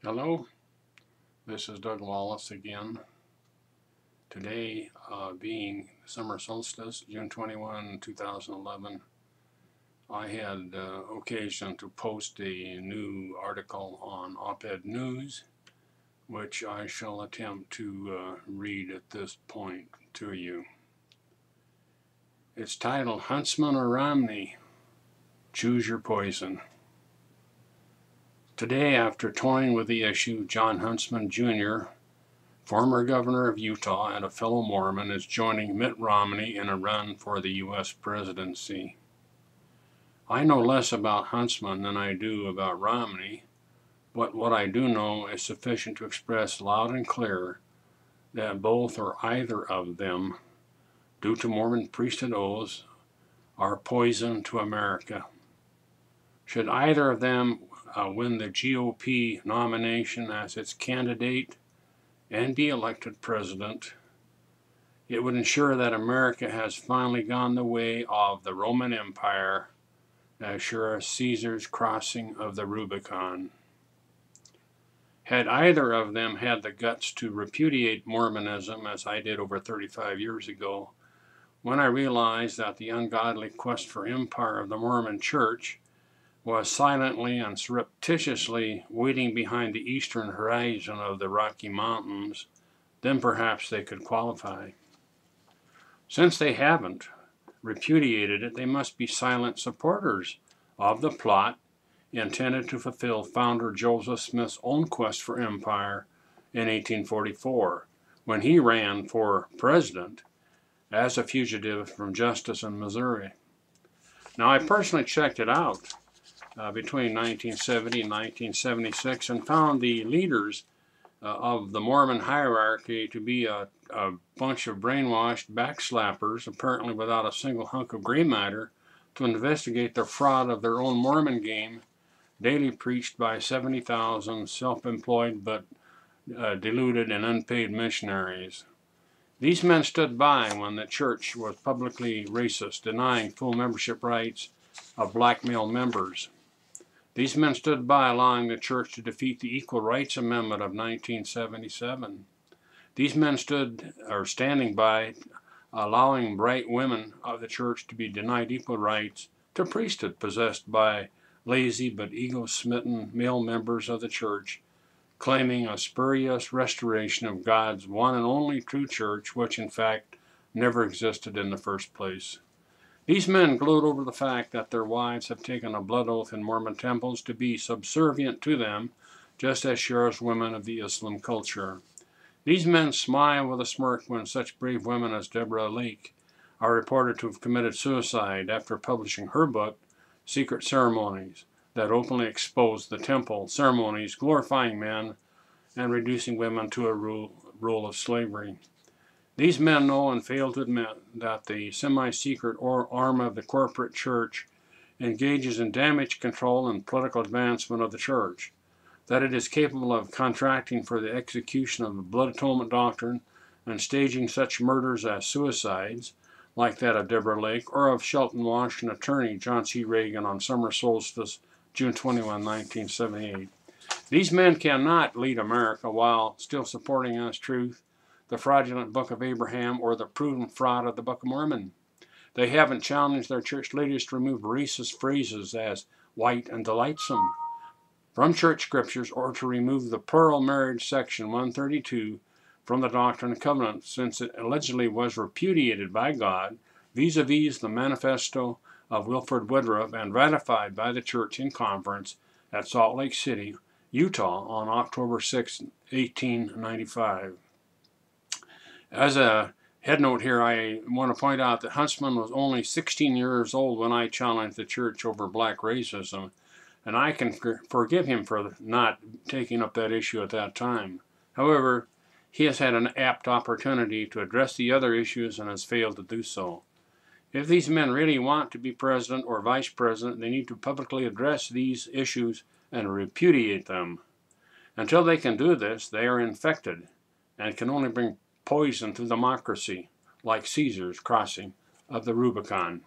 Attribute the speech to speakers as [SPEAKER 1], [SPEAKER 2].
[SPEAKER 1] Hello, this is Doug Wallace again. Today, being summer solstice, June 21, 2011, I had occasion to post a new article on Op-Ed News, which I shall attempt to read at this point to you. It's titled, Huntsman or Romney? Choose your poison. Today, after toying with the issue, John Huntsman Jr., former governor of Utah and a fellow Mormon, is joining Mitt Romney in a run for the U.S. presidency. I know less about Huntsman than I do about Romney, but what I do know is sufficient to express loud and clear that both or either of them, due to Mormon priesthood oaths, are poison to America. Should either of them win the GOP nomination as its candidate and be elected president, it would ensure that America has finally gone the way of the Roman Empire, as sure as Caesar's crossing of the Rubicon. Had either of them had the guts to repudiate Mormonism, as I did over 35 years ago, when I realized that the ungodly quest for empire of the Mormon Church was silently and surreptitiously waiting behind the eastern horizon of the Rocky Mountains, then perhaps they could qualify. Since they haven't repudiated it, they must be silent supporters of the plot intended to fulfill founder Joseph Smith's own quest for empire in 1844, when he ran for president as a fugitive from justice in Missouri. Now, I personally checked it out between 1970 and 1976 and found the leaders of the Mormon hierarchy to be a bunch of brainwashed backslappers, apparently without a single hunk of gray matter, to investigate the fraud of their own Mormon game, daily preached by 70,000 self-employed but deluded and unpaid missionaries. These men stood by when the church was publicly racist, denying full membership rights of black male members. These men stood by allowing the church to defeat the Equal Rights Amendment of 1977. These men standing by allowing bright women of the church to be denied equal rights to priesthood possessed by lazy but ego-smitten male members of the church, claiming a spurious restoration of God's one and only true church, which in fact never existed in the first place. These men gloat over the fact that their wives have taken a blood oath in Mormon temples to be subservient to them, just as sure as women of the Islam culture. These men smile with a smirk when such brave women as Deborah Lake are reported to have committed suicide after publishing her book, Secret Ceremonies, that openly exposed the temple ceremonies glorifying men and reducing women to a role of slavery. These men know and fail to admit that the semi-secret arm of the corporate church engages in damage control and political advancement of the church, that it is capable of contracting for the execution of the blood atonement doctrine and staging such murders as suicides, like that of Deborah Lake, or of Shelton, Washington attorney John C. Reagan on summer solstice, June 21, 1978. These men cannot lead America while still supporting as truth the fraudulent Book of Abraham or the proven fraud of the Book of Mormon. They haven't challenged their church leaders to remove racist phrases as white and delightsome from church scriptures, or to remove the plural marriage section 132 from the Doctrine and Covenants, since it allegedly was repudiated by God vis-a-vis the manifesto of Wilford Woodruff and ratified by the church in conference at Salt Lake City, Utah on October 6, 1895. As a headnote here, I want to point out that Huntsman was only 16 years old when I challenged the church over black racism, and I can forgive him for not taking up that issue at that time. However, he has had an apt opportunity to address the other issues and has failed to do so. If these men really want to be president or vice president, they need to publicly address these issues and repudiate them. Until they can do this, they are infected and can only bring poison to democracy, like Caesar's crossing of the Rubicon.